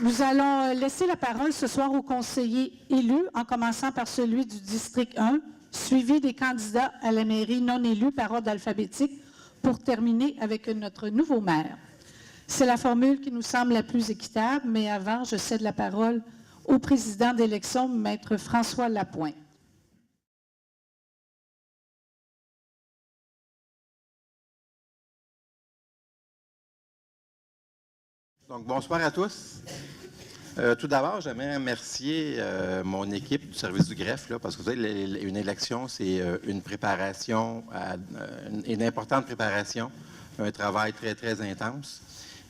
Nous allons laisser la parole ce soir aux conseillers élus, en commençant par celui du district 1, suivi des candidats à la mairie non élus par ordre alphabétique, pour terminer avec notre nouveau maire. C'est la formule qui nous semble la plus équitable, mais avant, je cède la parole au président d'élection, Maître François Lapointe. Donc, bonsoir à tous. Tout d'abord, j'aimerais remercier mon équipe du service du greffe, là, parce que vous savez, une élection, c'est une préparation, une importante préparation, un travail très, très intense.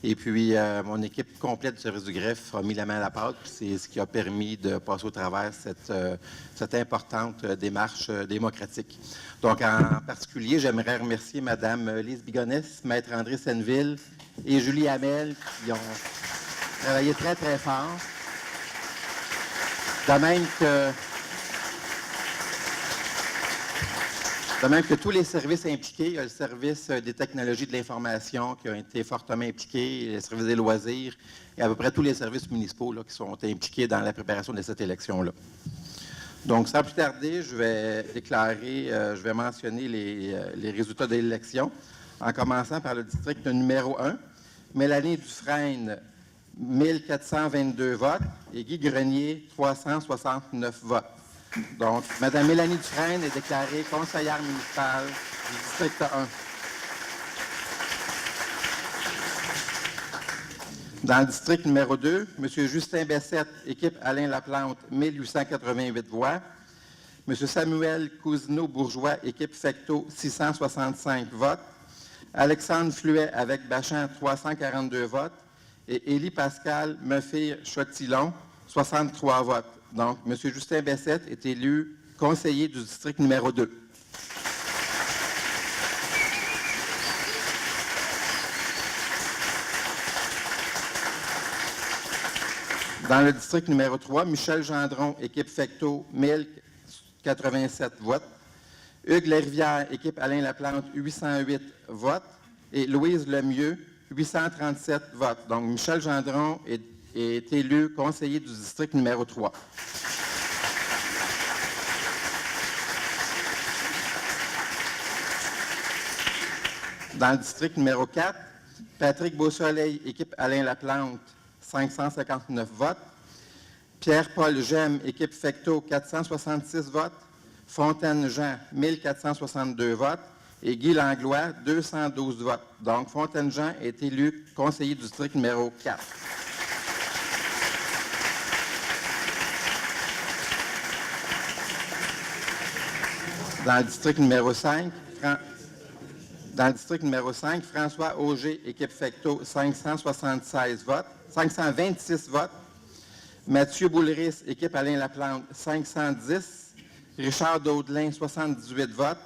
Et puis, mon équipe complète du service du greffe a mis la main à la pâte, puis c'est ce qui a permis de passer au travers cette importante démarche démocratique. Donc, en particulier, j'aimerais remercier Mme Lise Bigonès, Maître André Senneville et Julie Hamel, qui ont travaillé très, très fort. De même que tous les services impliqués, il y a le service des technologies de l'information qui a été fortement impliqué, le service des loisirs et à peu près tous les services municipaux là, qui sont impliqués dans la préparation de cette élection-là. Donc, sans plus tarder, je vais mentionner les résultats de l'élection, en commençant par le district numéro 1. Mélanie Dufresne, 1422 votes et Guy Grenier, 369 votes. Donc, Mme Mélanie Dufresne est déclarée conseillère municipale du district 1. Dans le district numéro 2, M. Justin Bessette, équipe Alain Laplante, 1888 voix. M. Samuel Cousineau-Bourgeois, équipe Fecteau, 665 votes. Alexandre Fluet avec Bachan, 342 votes. Et Élie Pascal Mephir-Chotillon, 63 votes. Donc, M. Justin Bessette est élu conseiller du district numéro 2. Dans le district numéro 3, Michel Gendron, équipe Fecteau, 1087 votes. Hugues Larivière, équipe Alain Laplante, 808 votes. Et Louise Lemieux, 837 votes. Donc, Michel Gendron est élu conseiller du district numéro 3. Dans le district numéro 4, Patrick Beausoleil, équipe Alain Laplante, 559 votes. Pierre-Paul Gemme, équipe Fecteau, 466 votes. Fontaine-Jean, 1462 votes. Et Guy Langlois, 212 votes. Donc, Fontaine-Jean est élu conseiller du district numéro 4. Dans le district numéro 5, François Auger, équipe Fecteau, 526 votes. Mathieu Boulris, équipe Alain Laplante, 510. Richard Daudelin, 78 votes.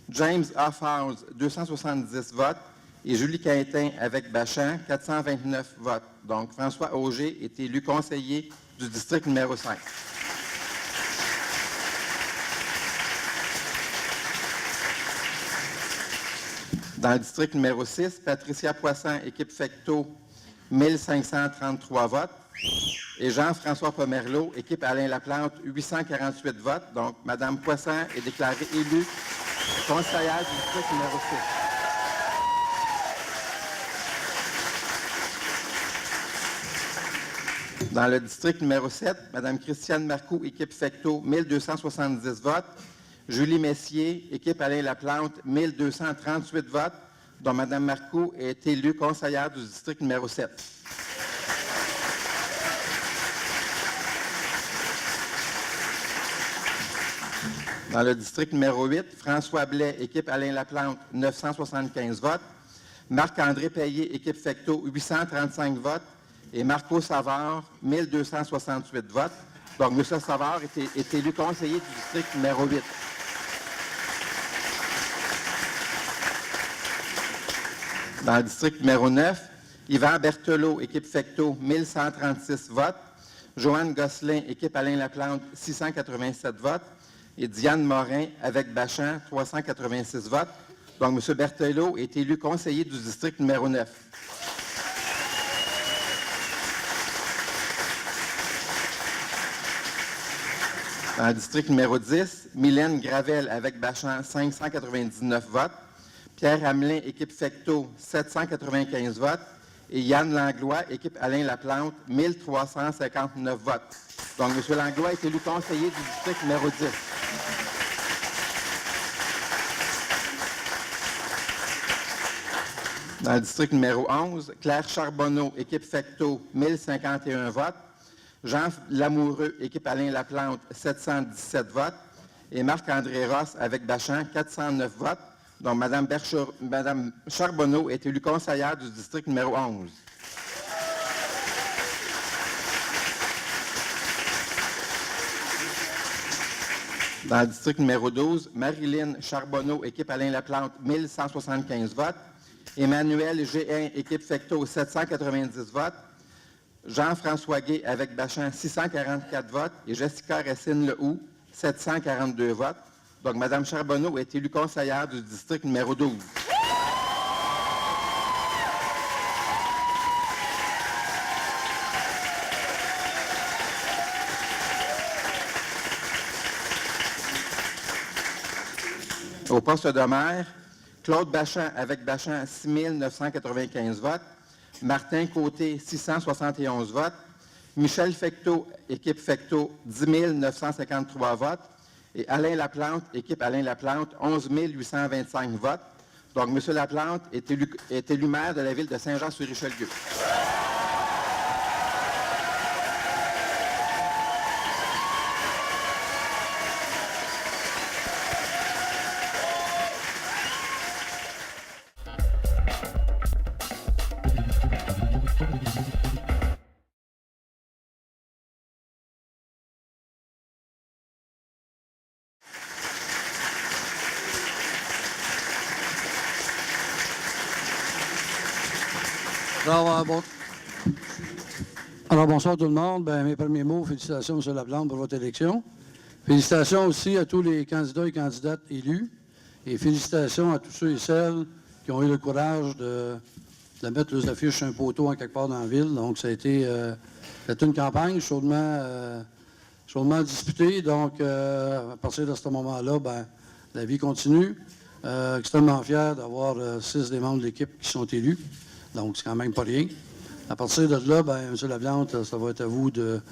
James Hoffhouse, 270 votes. Et Julie Quintin, avec Bachan, 429 votes. Donc, François Auger est élu conseiller du district numéro 5. Dans le district numéro 6, Patricia Poisson, équipe Fecteau, 1533 votes. Et Jean-François Pomerleau, équipe Alain Laplante, 848 votes. Donc, Mme Poisson est déclarée élue conseillère du district numéro 6. Dans le district numéro 7, Mme Christiane Marcoux, équipe Fecteau, 1270 votes. Julie Messier, équipe Alain Laplante, 1238 votes, dont Mme Marcoux est élue conseillère du district numéro 7. Dans le district numéro 8, François Blais, équipe Alain Laplante, 975 votes. Marc-André Payet, équipe Fecteau, 835 votes. Et Marco Savard, 1268 votes. Donc, M. Savard est élu conseiller du district numéro 8. Dans le district numéro 9, Yvan Berthelot, équipe Fecteau, 1136 votes. Joanne Gosselin, équipe Alain Laplante, 687 votes. Et Diane Morin, avec Bachan, 386 votes. Donc, M. Berthelot est élu conseiller du district numéro 9. Dans le district numéro 10, Mylène Gravel avec Bachan, 599 votes. Pierre Hamelin, équipe Fecteau, 795 votes. Et Yann Langlois, équipe Alain Laplante, 1359 votes. Donc, M. Langlois est élu conseiller du district numéro 10. Dans le district numéro 11, Claire Charbonneau, équipe Fecteau, 1051 votes. Jean Lamoureux, équipe Alain Laplante, 717 votes. Et Marc-André Ross, avec Bachan, 409 votes. Donc, Mme Charbonneau est élue conseillère du district numéro 11. Dans le district numéro 12, Marilyn Charbonneau, équipe Alain Laplante, 1175 votes. Emmanuel Géhin, équipe Fecteau, 790 votes. Jean-François Guay, avec Bachan, 644 votes. Et Jessica Racine-Lehoux, 742 votes. Donc, Mme Charbonneau est élue conseillère du district numéro 12. Au poste de maire, Claude Bachan, avec Bachan, 6 995 votes. Martin Côté, 671 votes. Michel Fecteau, équipe Fecteau, 10 953 votes. Et Alain Laplante, équipe Alain Laplante, 11 825 votes. Donc, M. Laplante est élu maire de la ville de Saint-Jean-sur-Richelieu. Alors, bonsoir tout le monde. Mes premiers mots, félicitations, M. Laplante, pour votre élection. Félicitations aussi à tous les candidats et candidates élus. Et félicitations à tous ceux et celles qui ont eu le courage de mettre leurs affiches sur un poteau en quelque part dans la ville. Donc, ça a été une campagne chaudement disputée. Donc, à partir de ce moment-là, la vie continue. Extrêmement fier d'avoir 6 des membres de l'équipe qui sont élus. Donc, c'est quand même pas rien. À partir de là, M. Laplante, ça va être à vous de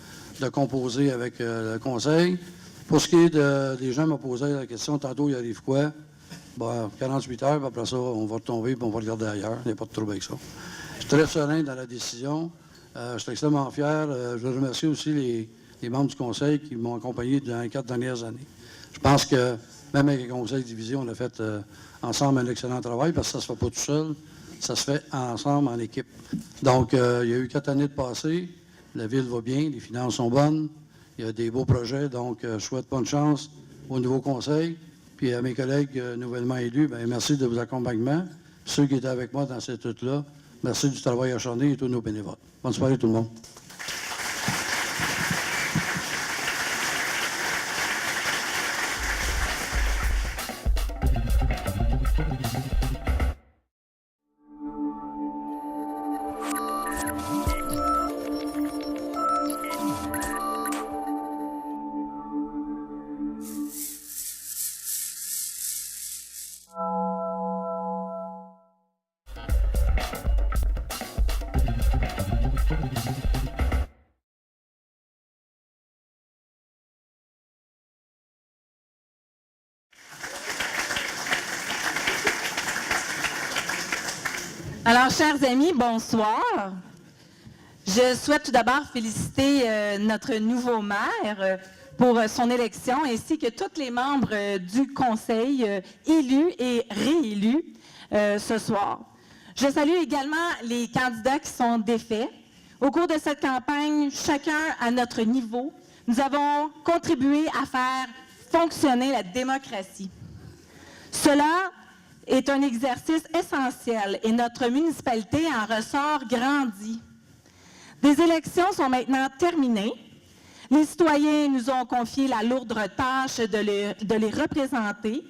composer avec le conseil. Pour ce qui est des gens m'ont posé la question, tantôt, il arrive quoi? 48 heures, puis après ça, on va retomber et on va regarder ailleurs. Il n'y a pas de trouble avec ça. Je suis très serein dans la décision. Je suis extrêmement fier. Je veux remercier aussi les membres du conseil qui m'ont accompagné dans les 4 dernières années. Je pense que, même avec le conseil de division, on a fait ensemble un excellent travail parce que ça ne se fait pas tout seul. Ça se fait ensemble, en équipe. Donc, il y a eu 4 années de passé. La ville va bien, les finances sont bonnes. Il y a des beaux projets. Donc, je souhaite bonne chance au nouveau conseil. Puis à mes collègues nouvellement élus, merci de vos accompagnements. Ceux qui étaient avec moi dans cette lutte-là, merci du travail acharné et tous nos bénévoles. Bonne soirée tout le monde. Alors, chers amis, bonsoir. Je souhaite tout d'abord féliciter notre nouveau maire pour son élection, ainsi que tous les membres du conseil élus et réélus ce soir. Je salue également les candidats qui sont défaits. Au cours de cette campagne, chacun à notre niveau, nous avons contribué à faire fonctionner la démocratie. Cela est un exercice essentiel et notre municipalité en ressort grandi. Des élections sont maintenant terminées. Les citoyens nous ont confié la lourde tâche de les représenter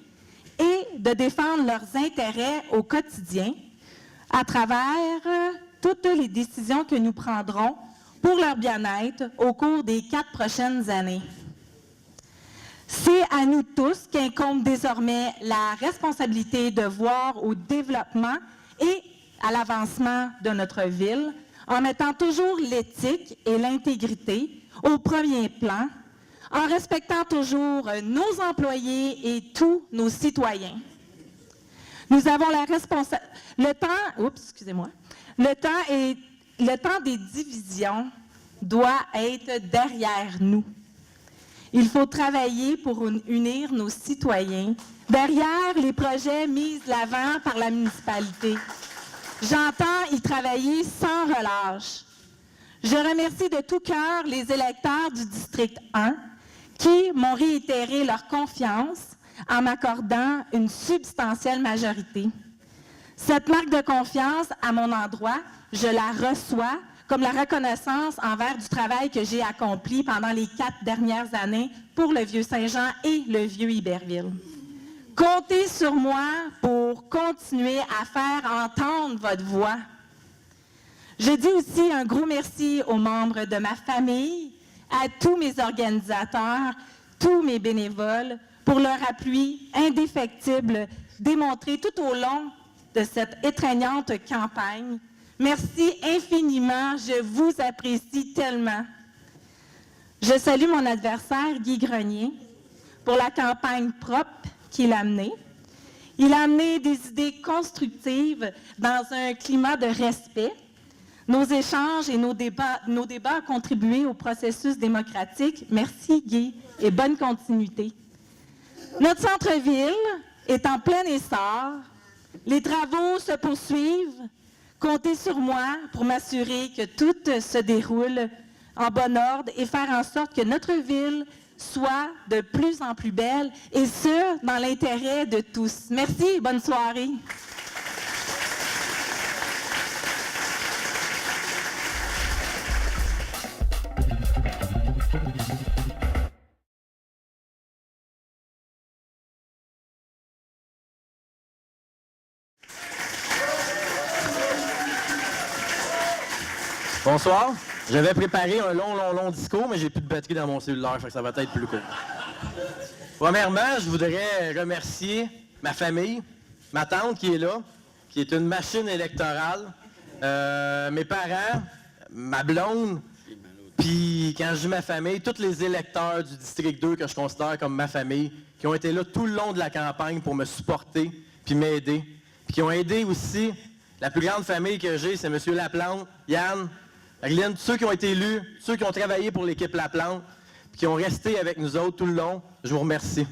et de défendre leurs intérêts au quotidien à travers toutes les décisions que nous prendrons pour leur bien-être au cours des 4 prochaines années. C'est à nous tous qu'incombe désormais la responsabilité de voir au développement et à l'avancement de notre ville, en mettant toujours l'éthique et l'intégrité au premier plan, en respectant toujours nos employés et tous nos citoyens. Nous avons la responsabilité. Le temps des divisions doit être derrière nous. Il faut travailler pour unir nos citoyens derrière les projets mis de l'avant par la municipalité. J'entends y travailler sans relâche. Je remercie de tout cœur les électeurs du district 1 qui m'ont réitéré leur confiance en m'accordant une substantielle majorité. Cette marque de confiance à mon endroit, je la reçois comme la reconnaissance envers du travail que j'ai accompli pendant les 4 dernières années pour le Vieux-Saint-Jean et le Vieux-Iberville. Comptez sur moi pour continuer à faire entendre votre voix. Je dis aussi un gros merci aux membres de ma famille, à tous mes organisateurs, tous mes bénévoles, pour leur appui indéfectible démontré tout au long de cette étreignante campagne. Merci infiniment, je vous apprécie tellement. Je salue mon adversaire, Guy Grenier, pour la campagne propre qu'il a menée. Il a amené des idées constructives dans un climat de respect. Nos échanges et nos débats ont contribué au processus démocratique. Merci, Guy, et bonne continuité. Notre centre-ville est en plein essor. Les travaux se poursuivent. Comptez sur moi pour m'assurer que tout se déroule en bon ordre et faire en sorte que notre ville soit de plus en plus belle, et ce, dans l'intérêt de tous. Merci et bonne soirée. Bonsoir. J'avais préparé un long discours, mais j'ai plus de batterie dans mon cellulaire, fait que ça va être plus court. Premièrement, je voudrais remercier ma famille, ma tante qui est là, qui est une machine électorale, mes parents, ma blonde, puis quand je dis ma famille, tous les électeurs du district 2 que je considère comme ma famille, qui ont été là tout le long de la campagne pour me supporter puis m'aider, puis qui ont aidé aussi. La plus grande famille que j'ai, c'est M. Laplante, Yann, Arlene, tous ceux qui ont été élus, tous ceux qui ont travaillé pour l'équipe Laplante, puis qui ont resté avec nous autres tout le long, je vous remercie.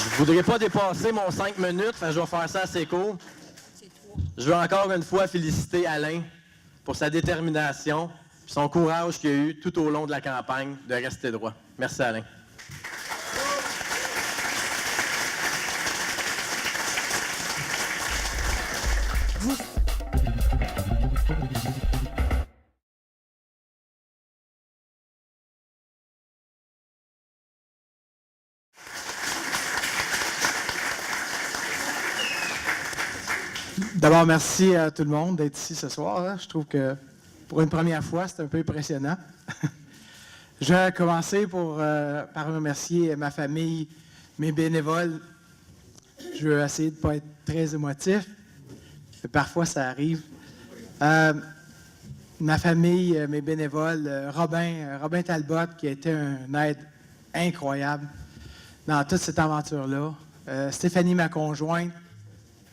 Je ne voudrais pas dépasser mon 5 minutes, je vais faire ça assez court. Je veux encore une fois féliciter Alain pour sa détermination et son courage qu'il a eu tout au long de la campagne de rester droit. Merci Alain. D'abord, merci à tout le monde d'être ici ce soir. Je trouve que pour une première fois, c'est un peu impressionnant. Je vais commencer par remercier ma famille, mes bénévoles. Je vais essayer de ne pas être très émotif, mais parfois ça arrive. Ma famille, mes bénévoles, Robin Talbot, qui a été une aide incroyable dans toute cette aventure-là. Stéphanie, ma conjointe.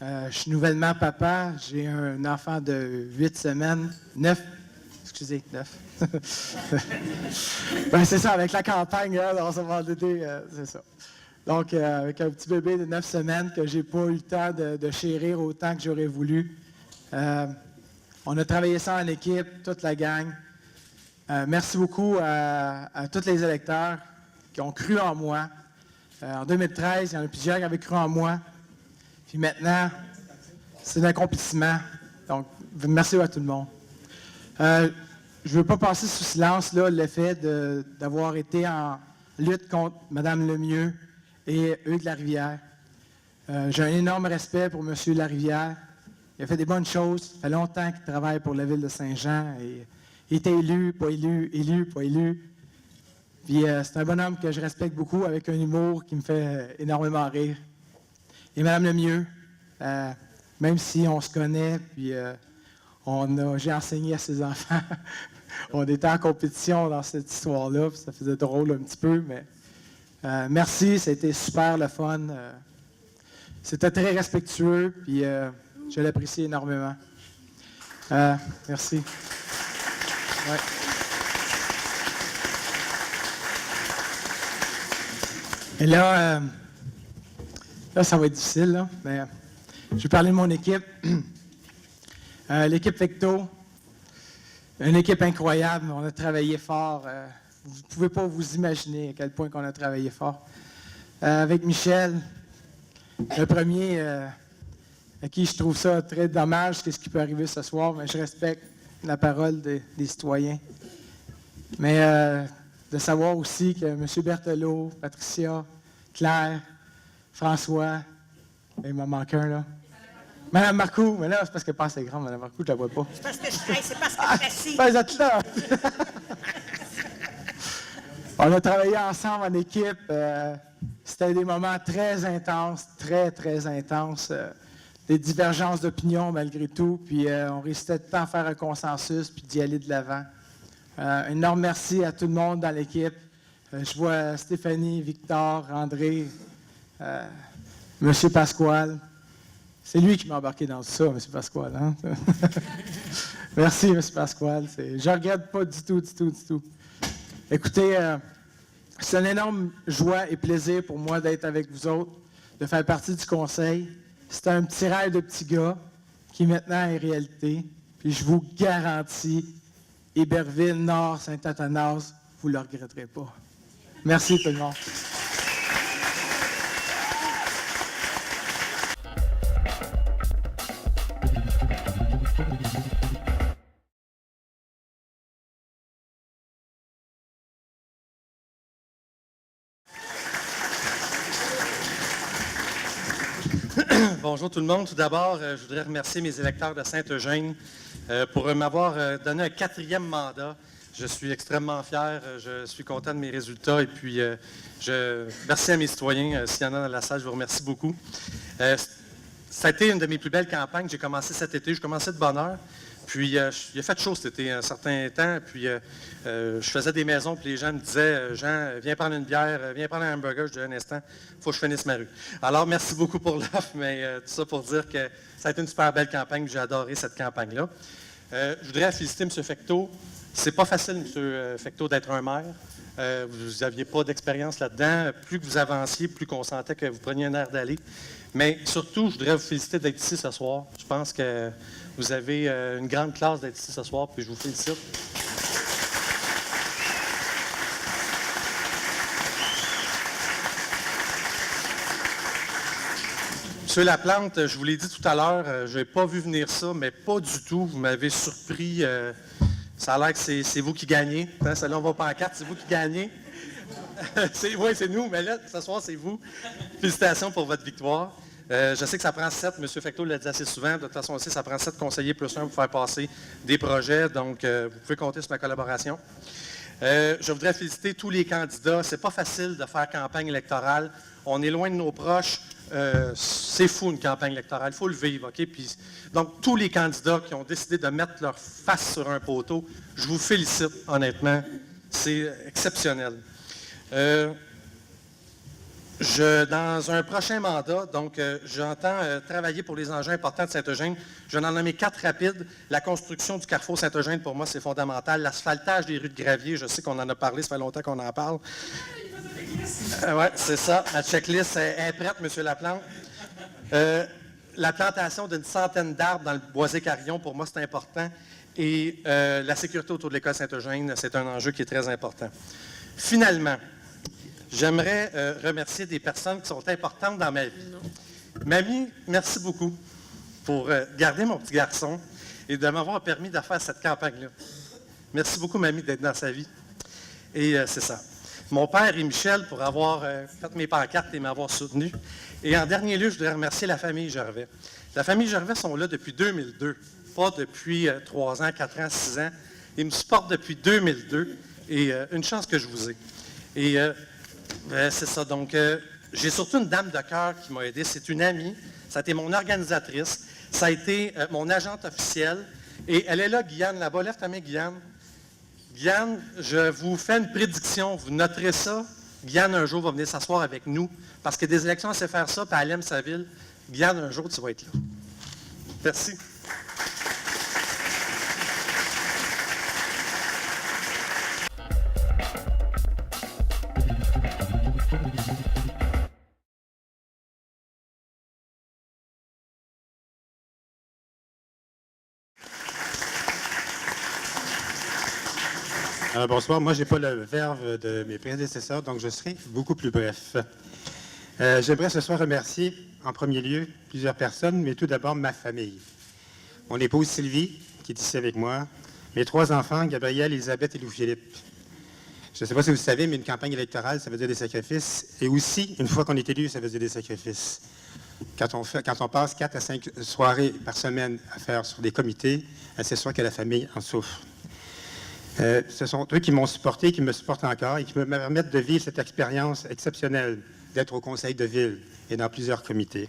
Je suis nouvellement papa. J'ai un enfant de 8 semaines. 9. Excusez, 9. Ben, c'est ça, avec la campagne, là, dans ce moment donné, c'est ça. Donc, avec un petit bébé de 9 semaines que j'ai pas eu le temps de chérir autant que j'aurais voulu. On a travaillé ça en équipe, toute la gang. Merci beaucoup à tous les électeurs qui ont cru en moi. En 2013, il y en a plusieurs qui avaient cru en moi. Puis maintenant, c'est l'accomplissement. Donc, merci à tout le monde. Je ne veux pas passer sous silence là, le fait d'avoir été en lutte contre Mme Lemieux et Hugues Larivière. J'ai un énorme respect pour M. Larivière. Il a fait des bonnes choses. Ça fait longtemps qu'il travaille pour la ville de Saint-Jean. Et il était élu, pas élu, élu, pas élu. Puis c'est un bonhomme que je respecte beaucoup, avec un humour qui me fait énormément rire. Et Mme Lemieux, même si on se connaît, puis j'ai enseigné à ses enfants, on était en compétition dans cette histoire-là, puis ça faisait drôle un petit peu, mais merci, ça a été super le fun. C'était très respectueux, puis je l'apprécie énormément. Merci. Ouais. Et là, ça va être difficile, là, mais je vais parler de mon équipe. L'équipe Fecto, une équipe incroyable. On a travaillé fort. Vous ne pouvez pas vous imaginer à quel point on a travaillé fort. Avec Michel, le premier, à qui je trouve ça très dommage, qu'est-ce qui peut arriver ce soir, mais je respecte la parole des citoyens. Mais de savoir aussi que M. Berthelot, Patricia, Claire, François, il m'en manque un, là. Mme Marcoux, mais là, c'est parce qu'elle n'est pas assez grande, Mme Marcoux, je ne la vois pas. C'est parce que je suis assis. Ben, vous êtes là! On a travaillé ensemble en équipe. C'était des moments très intenses, très, très intenses. Des divergences d'opinion malgré tout. Puis on réussissait tout le temps à faire un consensus puis d'y aller de l'avant. Un énorme merci à tout le monde dans l'équipe. Je vois Stéphanie, Victor, André, M. Pasquale. C'est lui qui m'a embarqué dans tout ça, M. Pasquale. Hein? Merci, M. Pasquale. Je ne regrette pas du tout. Écoutez, c'est une énorme joie et plaisir pour moi d'être avec vous autres, de faire partie du conseil. C'est un petit rêve de petit gars qui maintenant est réalité. Puis je vous garantis, Héberville, Nord, Saint-Athanas, vous ne le regretterez pas. Merci tout le monde. Bonjour tout le monde. Tout d'abord, je voudrais remercier mes électeurs de Saint-Eugène pour m'avoir donné un 4e mandat. Je suis extrêmement fier, je suis content de mes résultats et puis merci à mes citoyens. S'il y en a dans la salle, je vous remercie beaucoup. Ça a été une de mes plus belles campagnes. J'ai commencé cet été, je commençais de bonne heure. Puis, il a fait chaud cet été un certain temps. Puis, je faisais des maisons, puis les gens me disaient « Jean, viens prendre une bière, viens prendre un hamburger. » Je disais « Un instant, il faut que je finisse ma rue. » Alors, merci beaucoup pour l'offre, mais tout ça pour dire que ça a été une super belle campagne. J'ai adoré cette campagne-là. Je voudrais féliciter M. Fecteau. C'est pas facile, M. Fecteau, d'être un maire. Vous n'aviez pas d'expérience là-dedans. Plus que vous avanciez, plus qu'on sentait que vous preniez un air d'aller. Mais surtout, je voudrais vous féliciter d'être ici ce soir. Je pense que vous avez une grande classe d'être ici ce soir, puis je vous félicite. Monsieur Laplante, je vous l'ai dit tout à l'heure, je n'ai pas vu venir ça, mais pas du tout. Vous m'avez surpris. Ça a l'air que c'est vous qui gagnez. Hein, celle-là, on va pas en carte, c'est vous qui gagnez. Oui, c'est nous, mais là, ce soir, c'est vous. Félicitations pour votre victoire. Je sais que ça prend 7, M. Fecteau l'a dit assez souvent, de toute façon aussi, ça prend 7 conseillers plus 1 pour faire passer des projets, donc vous pouvez compter sur ma collaboration. Je voudrais féliciter tous les candidats. C'est pas facile de faire campagne électorale. On est loin de nos proches. C'est fou une campagne électorale, il faut le vivre, OK? Puis, donc, tous les candidats qui ont décidé de mettre leur face sur un poteau, je vous félicite, honnêtement. C'est exceptionnel. Dans un prochain mandat, donc j'entends travailler pour les enjeux importants de Saint-Eugène. Je vais en nommer 4 rapides. La construction du carrefour Saint-Eugène, pour moi, c'est fondamental. L'asphaltage des rues de Gravier, je sais qu'on en a parlé, ça fait longtemps qu'on en parle. Oui, c'est ça. La checklist est prête, M. Laplante. La plantation d'une centaine d'arbres dans le Boisé-Carillon, pour moi, c'est important. Et la sécurité autour de l'école Saint-Eugène, c'est un enjeu qui est très important. Finalement, j'aimerais remercier des personnes qui sont importantes dans ma vie. Mamie, merci beaucoup pour garder mon petit garçon et de m'avoir permis de faire cette campagne-là. Merci beaucoup, Mamie, d'être dans sa vie. Et c'est ça. Mon père et Michel pour avoir fait mes pancartes et m'avoir soutenu. Et en dernier lieu, je voudrais remercier la famille Gervais. La famille Gervais sont là depuis 2002, pas depuis 3 ans, 4 ans, 6 ans. Ils me supportent depuis 2002 et une chance que je vous ai. Et c'est ça. Donc, j'ai surtout une dame de cœur qui m'a aidé. C'est une amie. Ça a été mon organisatrice. Ça a été mon agente officielle. Et elle est là, Guyane, là-bas. Lève ta main, Guyane. Guyane, je vous fais une prédiction. Vous noterez ça. Guyane, un jour, va venir s'asseoir avec nous. Parce que des élections, elle sait faire ça, puis elle aime sa ville. Guyane, un jour, tu vas être là. Merci. Bonsoir. Moi, je n'ai pas le verve de mes prédécesseurs, donc je serai beaucoup plus bref. J'aimerais ce soir remercier, en premier lieu, plusieurs personnes, mais tout d'abord ma famille. Mon épouse Sylvie, qui est ici avec moi, mes 3 enfants, Gabriel, Elisabeth et Louis-Philippe. Je ne sais pas si vous savez, mais une campagne électorale, ça veut dire des sacrifices. Et aussi, une fois qu'on est élu, ça veut dire des sacrifices. Quand on passe 4 à 5 soirées par semaine à faire sur des comités, c'est sûr que la famille en souffre. Ce sont eux qui m'ont supporté, qui me supportent encore et qui me permettent de vivre cette expérience exceptionnelle d'être au conseil de ville et dans plusieurs comités.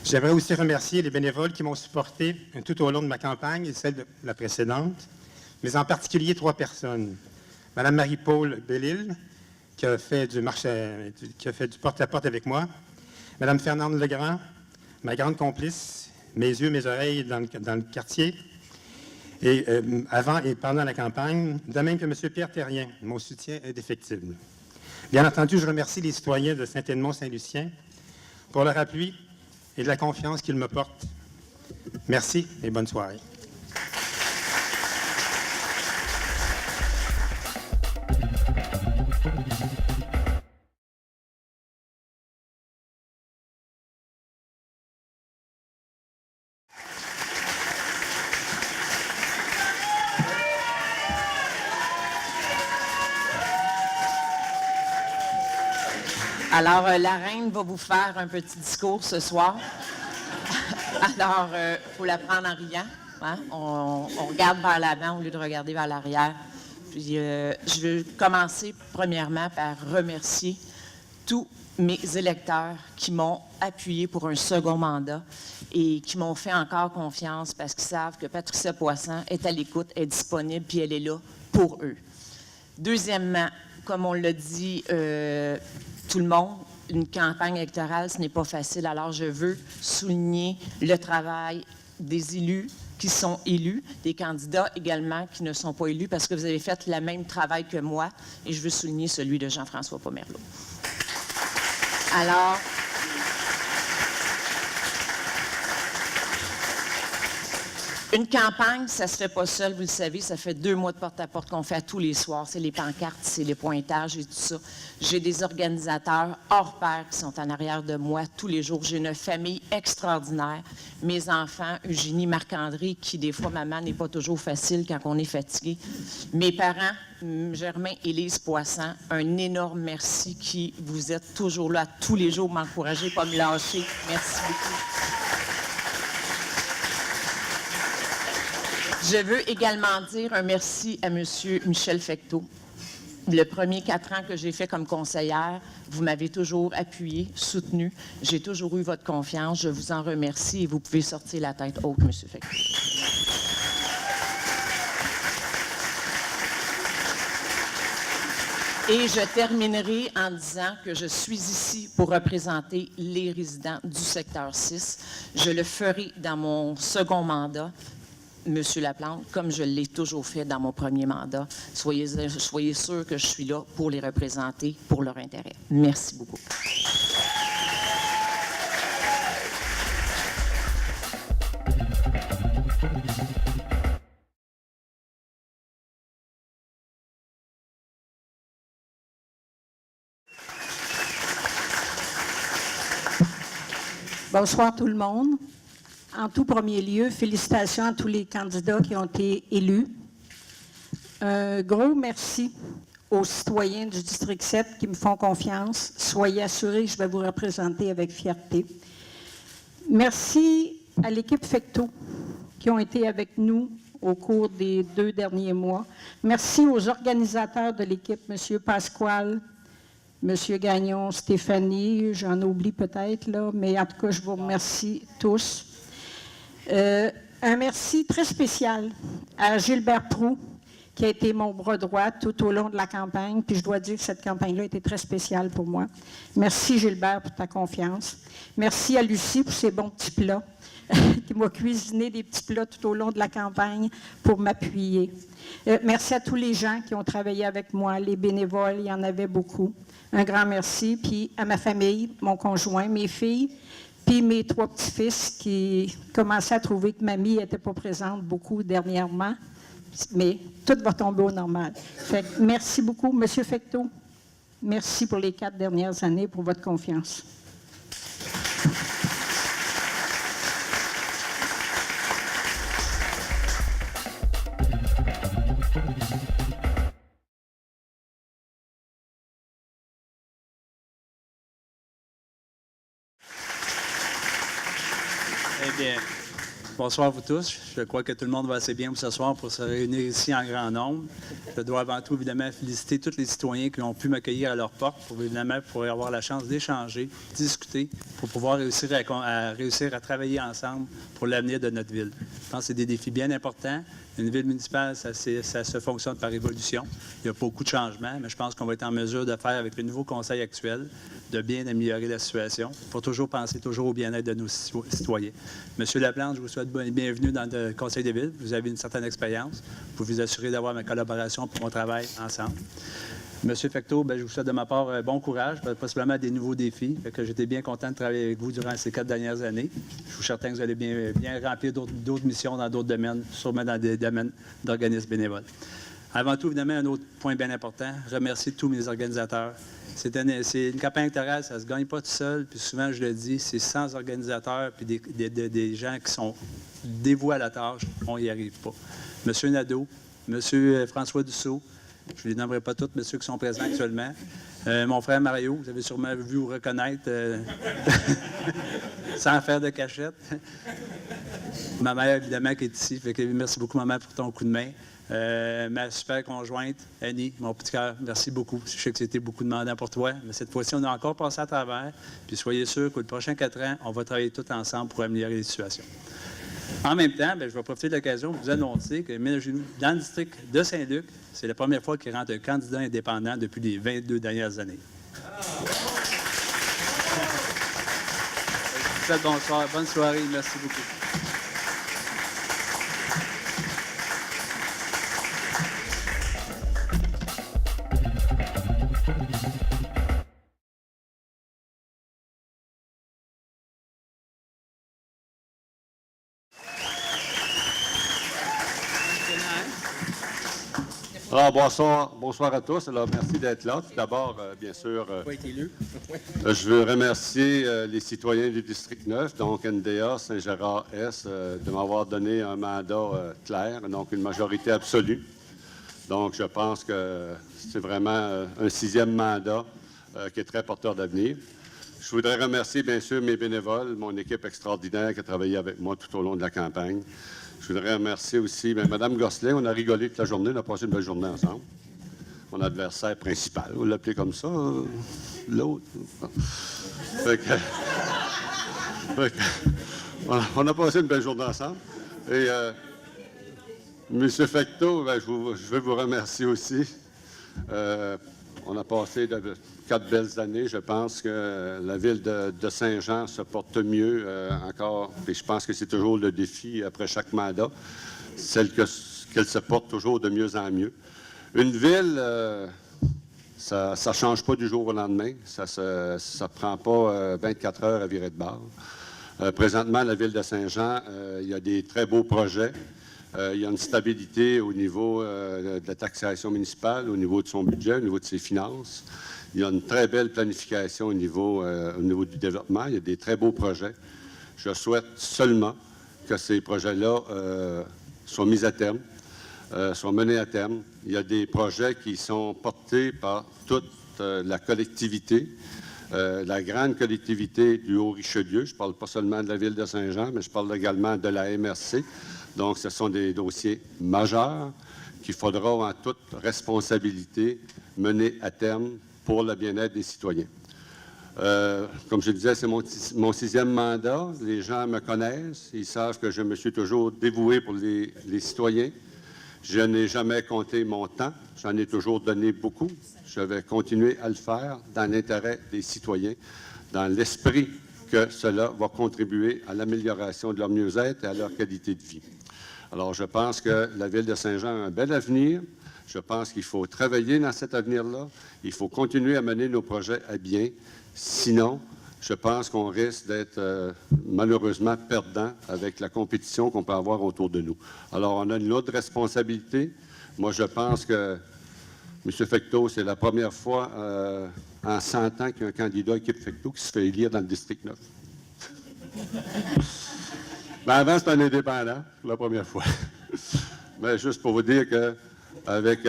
J'aimerais aussi remercier les bénévoles qui m'ont supporté tout au long de ma campagne et celle de la précédente, mais en particulier 3 personnes. Mme Marie-Paul Bellil, qui a fait du porte-à-porte avec moi. Mme Fernande Legrand, ma grande complice, mes yeux, mes oreilles dans le quartier. Et avant et pendant la campagne, de même que M. Pierre Terrien, mon soutien indéfectible. Bien entendu, je remercie les citoyens de Saint-Edmond-Saint-Lucien pour leur appui et de la confiance qu'ils me portent. Merci et bonne soirée. Alors, la reine va vous faire un petit discours ce soir. Alors, il faut la prendre en riant. Hein? On regarde vers l'avant au lieu de regarder vers l'arrière. Puis, je veux commencer premièrement par remercier tous mes électeurs qui m'ont appuyé pour un second mandat et qui m'ont fait encore confiance parce qu'ils savent que Patricia Poisson est à l'écoute, est disponible, puis elle est là pour eux. Deuxièmement, comme on l'a dit tout le monde, une campagne électorale, ce n'est pas facile. Alors, je veux souligner le travail des élus qui sont élus, des candidats également qui ne sont pas élus, parce que vous avez fait le même travail que moi, et je veux souligner celui de Jean-François Pomerleau. Alors, une campagne, ça ne se fait pas seul, vous le savez, ça fait 2 mois de porte-à-porte qu'on fait tous les soirs. C'est les pancartes, c'est les pointages et tout ça. J'ai des organisateurs hors pair qui sont en arrière de moi tous les jours. J'ai une famille extraordinaire. Mes enfants, Eugénie, Marc-André, qui des fois, maman, n'est pas toujours facile quand on est fatigué. Mes parents, Germain et Lise Poisson, un énorme merci qui vous êtes toujours là tous les jours, m'encourager, pas me lâcher. Merci beaucoup. Je veux également dire un merci à M. Michel Fecteau. Le premier 4 ans que j'ai fait comme conseillère, vous m'avez toujours appuyé, soutenu. J'ai toujours eu votre confiance. Je vous en remercie et vous pouvez sortir la tête haute, M. Fecteau. Et je terminerai en disant que je suis ici pour représenter les résidents du secteur 6. Je le ferai dans mon second mandat. Monsieur Laplante, comme je l'ai toujours fait dans mon premier mandat, soyez sûrs que je suis là pour les représenter, pour leur intérêt. Merci beaucoup. Bonsoir tout le monde. En tout premier lieu, félicitations à tous les candidats qui ont été élus. Un gros merci aux citoyens du district 7 qui me font confiance. Soyez assurés que je vais vous représenter avec fierté. Merci à l'équipe Fecteau qui ont été avec nous au cours des 2 derniers mois. Merci aux organisateurs de l'équipe, M. Pasquale, M. Gagnon, Stéphanie, j'en oublie peut-être, là, mais en tout cas, je vous remercie tous. Un merci très spécial à Gilbert Proulx, qui a été mon bras droit tout au long de la campagne, puis je dois dire que cette campagne-là a été très spéciale pour moi. Merci Gilbert pour ta confiance. Merci à Lucie pour ses bons petits plats, qui m'a cuisiné des petits plats tout au long de la campagne pour m'appuyer. Merci à tous les gens qui ont travaillé avec moi, les bénévoles, il y en avait beaucoup. Un grand merci, puis à ma famille, mon conjoint, mes filles, puis mes 3 petits-fils qui commençaient à trouver que mamie n'était pas présente beaucoup dernièrement. Mais tout va tomber au normal. Fait que merci beaucoup, M. Fecteau. Merci pour les 4 dernières années, pour votre confiance. Eh bien, bonsoir à vous tous. Je crois que tout le monde va assez bien pour ce soir pour se réunir ici en grand nombre. Je dois avant tout, évidemment, féliciter tous les citoyens qui ont pu m'accueillir à leur porte pour, évidemment, pour avoir la chance d'échanger, discuter, pour pouvoir réussir à travailler ensemble pour l'avenir de notre ville. Je pense que c'est des défis bien importants. Une ville municipale, ça se fonctionne par évolution. Il y a beaucoup de changements, mais je pense qu'on va être en mesure de faire avec le nouveau conseil actuel, de bien améliorer la situation. Il faut toujours penser toujours au bien-être de nos citoyens. Monsieur Laplante, je vous souhaite bienvenue dans le conseil de ville. Vous avez une certaine expérience. Vous vous assurez d'avoir ma collaboration pour qu'on travaille ensemble. Monsieur Fecteau, je vous souhaite de ma part bon courage, possiblement des nouveaux défis. J'étais bien content de travailler avec vous durant ces 4 dernières années. Je suis certain que vous allez bien remplir d'autres missions dans d'autres domaines, sûrement dans des domaines d'organismes bénévoles. Avant tout, évidemment, un autre point bien important, remercier tous mes organisateurs. C'est une campagne électorale, ça ne se gagne pas tout seul, puis souvent, je le dis, c'est sans organisateurs, puis des gens qui sont dévoués à la tâche, on n'y arrive pas. Monsieur Nadeau, Monsieur François Dussault, je ne les nommerai pas tous, mais ceux qui sont présents actuellement. Mon frère Mario, vous avez sûrement vu ou reconnaître, sans faire de cachette. Ma mère, évidemment, qui est ici. Merci beaucoup, maman, pour ton coup de main. Ma super conjointe, Annie, mon petit cœur, merci beaucoup. Je sais que c'était beaucoup demandant pour toi, mais cette fois-ci, on a encore passé à travers. Puis soyez sûrs que les prochains 4 ans, on va travailler tous ensemble pour améliorer les situations. En même temps, je vais profiter de l'occasion pour vous annoncer que dans le district de Saint-Luc, c'est la première fois qu'il rentre un candidat indépendant depuis les 22 dernières années. Bonsoir, bonne soirée, merci beaucoup. Alors, bonsoir à tous. Alors, merci d'être là. Tout d'abord, bien sûr, je veux remercier les citoyens du District 9, donc NDA, Saint-Gérard-Est, de m'avoir donné un mandat clair, donc une majorité absolue. Donc, je pense que c'est vraiment un 6e mandat qui est très porteur d'avenir. Je voudrais remercier, bien sûr, mes bénévoles, mon équipe extraordinaire qui a travaillé avec moi tout au long de la campagne. Je voudrais remercier aussi Mme Gosselin. On a rigolé toute la journée. On a passé une belle journée ensemble. Mon adversaire principal. Vous l'appelez comme ça, l'autre. On a passé une belle journée ensemble. Et M. Fecteau, je veux vous remercier aussi. On a passé 4 belles années. Je pense que la ville de Saint-Jean se porte mieux encore. Et je pense que c'est toujours le défi après chaque mandat, qu'elle se porte toujours de mieux en mieux. Une ville, ça ne change pas du jour au lendemain. Ça ne prend pas 24 heures à virer de bord. Présentement, la ville de Saint-Jean, il y a des très beaux projets. Il y a une stabilité au niveau de la taxation municipale, au niveau de son budget, au niveau de ses finances. Il y a une très belle planification au niveau du développement. Il y a des très beaux projets. Je souhaite seulement que ces projets-là soient mis à terme, soient menés à terme. Il y a des projets qui sont portés par toute la collectivité. la grande collectivité du Haut-Richelieu. Je ne parle pas seulement de la ville de Saint-Jean, mais je parle également de la MRC. Donc, ce sont des dossiers majeurs qu'il faudra en toute responsabilité mener à terme pour le bien-être des citoyens. Comme je disais, c'est mon 6e mandat. Les gens me connaissent. Ils savent que je me suis toujours dévoué pour les citoyens. Je n'ai jamais compté mon temps. J'en ai toujours donné beaucoup. Je vais continuer à le faire dans l'intérêt des citoyens, dans l'esprit que cela va contribuer à l'amélioration de leur mieux-être et à leur qualité de vie. Alors, je pense que la Ville de Saint-Jean a un bel avenir. Je pense qu'il faut travailler dans cet avenir-là. Il faut continuer à mener nos projets à bien. Sinon, je pense qu'on risque d'être malheureusement perdant avec la compétition qu'on peut avoir autour de nous. Alors, on a une autre responsabilité. Moi, je pense que, M. Fecteau, c'est la première fois en 100 ans qu'il y a un candidat équipe Fecteau qui se fait élire dans le district 9. Ben avant, c'était un indépendant, pour la première fois. Mais juste pour vous dire qu'avec,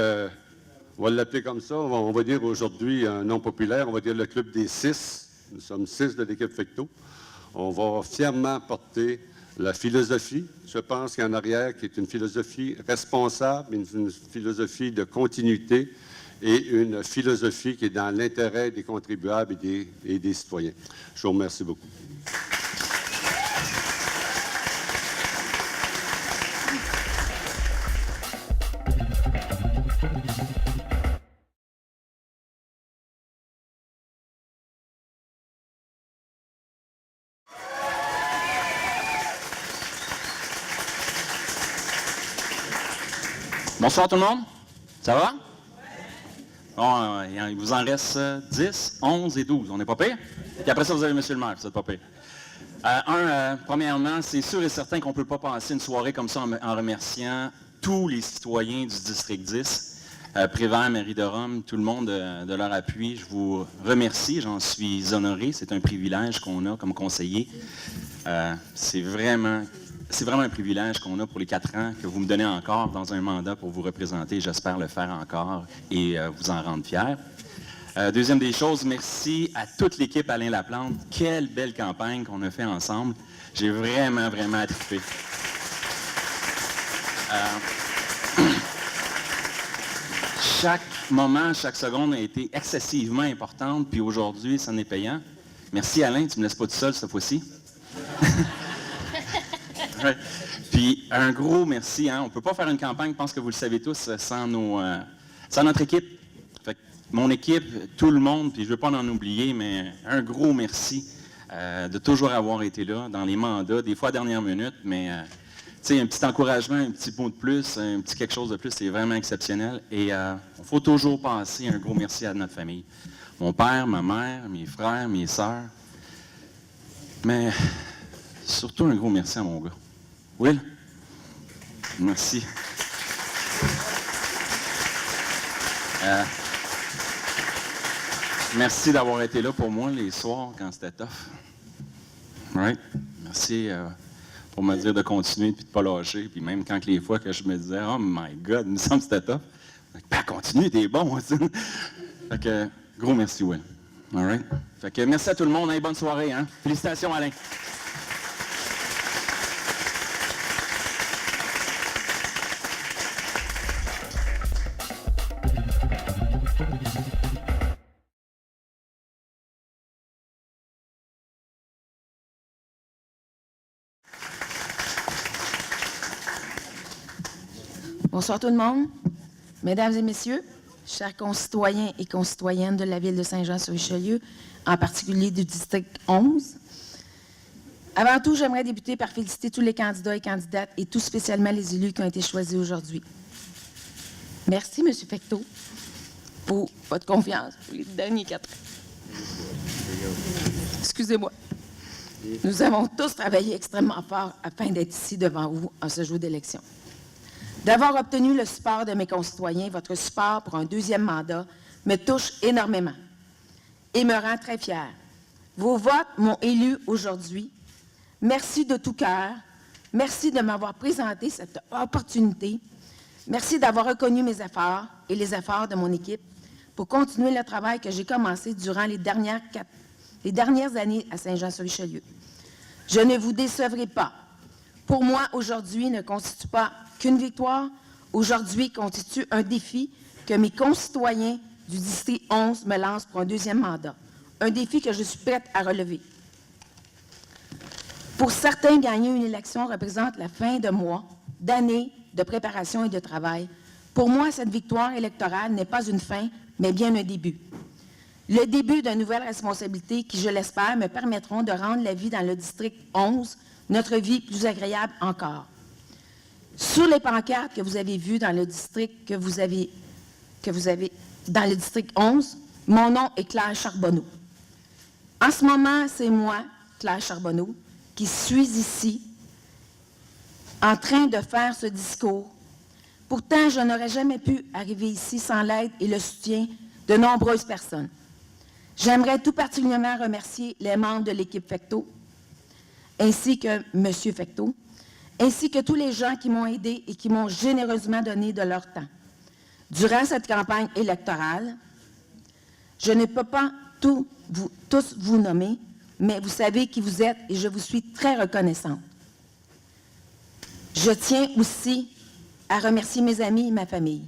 on va l'appeler comme ça, on va dire aujourd'hui un nom populaire, on va dire le club des 6. Nous sommes 6 de l'équipe Fecteau. On va fièrement porter la philosophie, je pense qu'en arrière, qui est une philosophie responsable, une philosophie de continuité et une philosophie qui est dans l'intérêt des contribuables et des citoyens. Je vous remercie beaucoup. Bonsoir tout le monde. Ça va? Bon, il vous en reste 10, 11 et 12. On n'est pas pire? Puis après ça, vous avez M. le maire, vous n'êtes pas pire. Premièrement, c'est sûr et certain qu'on ne peut pas passer une soirée comme ça en remerciant tous les citoyens du district 10, Prévert, Mairie de Rome, tout le monde de leur appui. Je vous remercie, j'en suis honoré. C'est un privilège qu'on a comme conseiller. C'est vraiment un privilège qu'on a pour les 4 ans que vous me donnez encore dans un mandat pour vous représenter. J'espère le faire encore et vous en rendre fiers. Deuxième des choses, merci à toute l'équipe Alain Laplante. Quelle belle campagne qu'on a fait ensemble. J'ai vraiment, vraiment trippé. Chaque moment, chaque seconde a été excessivement importante, puis aujourd'hui, ça en est payant. Merci Alain, tu ne me laisses pas tout seul cette fois-ci. Ouais. Puis un gros merci. On ne peut pas faire une campagne, je pense que vous le savez tous, sans notre équipe. Fait que mon équipe, tout le monde, puis je ne veux pas en oublier, mais un gros merci de toujours avoir été là dans les mandats, des fois à dernière minute, mais un petit encouragement, un petit mot de plus, un petit quelque chose de plus, c'est vraiment exceptionnel. Et il faut toujours passer un gros merci à notre famille. Mon père, ma mère, mes frères, mes sœurs. Mais surtout un gros merci à mon gars. Will? Merci. Merci d'avoir été là pour moi les soirs quand c'était tough. Right? Merci pour me dire de continuer et de ne pas lâcher. Puis même quand les fois que je me disais « Oh my God, il me semble que c'était tough », ben continue, t'es bon. Fait que, gros merci, Will. All right? Fait que merci à tout le monde. Hein, bonne soirée. Hein? Félicitations, Alain. Bonsoir tout le monde. Mesdames et messieurs, chers concitoyens et concitoyennes de la ville de Saint-Jean-sur-Richelieu, en particulier du district 11. Avant tout, j'aimerais débuter par féliciter tous les candidats et candidates et tout spécialement les élus qui ont été choisis aujourd'hui. Merci, M. Fecteau, pour votre confiance pour les derniers 4 ans. Excusez-moi. Nous avons tous travaillé extrêmement fort afin d'être ici devant vous en ce jour d'élection. D'avoir obtenu le support de mes concitoyens, votre support pour un 2e mandat me touche énormément et me rend très fière. Vos votes m'ont élu aujourd'hui. Merci de tout cœur. Merci de m'avoir présenté cette opportunité. Merci d'avoir reconnu mes efforts et les efforts de mon équipe pour continuer le travail que j'ai commencé durant les dernières les dernières années à Saint-Jean-sur-Richelieu. Je ne vous décevrai pas. Pour moi, aujourd'hui ne constitue pas qu'une victoire. Aujourd'hui constitue un défi que mes concitoyens du district 11 me lancent pour un deuxième mandat. Un défi que je suis prête à relever. Pour certains, gagner une élection représente la fin de mois, d'années de préparation et de travail. Pour moi, cette victoire électorale n'est pas une fin, mais bien un début. Le début de nouvelles responsabilités qui, je l'espère, me permettront de rendre la vie dans le district 11, notre vie, plus agréable encore. Sur les pancartes que vous avez vues dans le district dans le district 11, mon nom est Claire Charbonneau. En ce moment, c'est moi, Claire Charbonneau, qui suis ici en train de faire ce discours. Pourtant, je n'aurais jamais pu arriver ici sans l'aide et le soutien de nombreuses personnes. J'aimerais tout particulièrement remercier les membres de l'équipe Fecteau, ainsi que M. Fecteau, ainsi que tous les gens qui m'ont aidé et qui m'ont généreusement donné de leur temps. Durant cette campagne électorale, je ne peux pas tous vous nommer, mais vous savez qui vous êtes et je vous suis très reconnaissante. Je tiens aussi à remercier mes amis et ma famille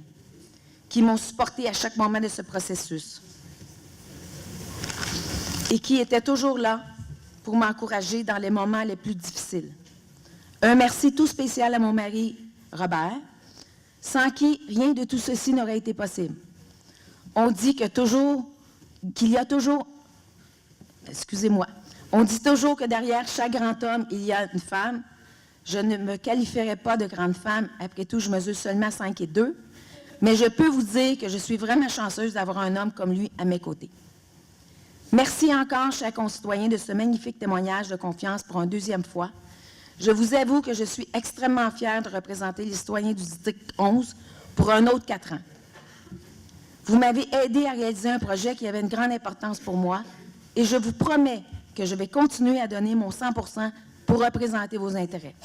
qui m'ont supporté à chaque moment de ce processus et qui étaient toujours là pour m'encourager dans les moments les plus difficiles. Un merci tout spécial à mon mari, Robert, sans qui rien de tout ceci n'aurait été possible. On dit on dit toujours que derrière chaque grand homme, il y a une femme. Je ne me qualifierais pas de grande femme, après tout, je mesure seulement 5 et 2, mais je peux vous dire que je suis vraiment chanceuse d'avoir un homme comme lui à mes côtés. Merci encore, chers concitoyens, de ce magnifique témoignage de confiance pour une deuxième fois. Je vous avoue que je suis extrêmement fière de représenter les citoyens du district 11 pour un autre 4 ans. Vous m'avez aidé à réaliser un projet qui avait une grande importance pour moi et je vous promets que je vais continuer à donner mon 100% pour représenter vos intérêts.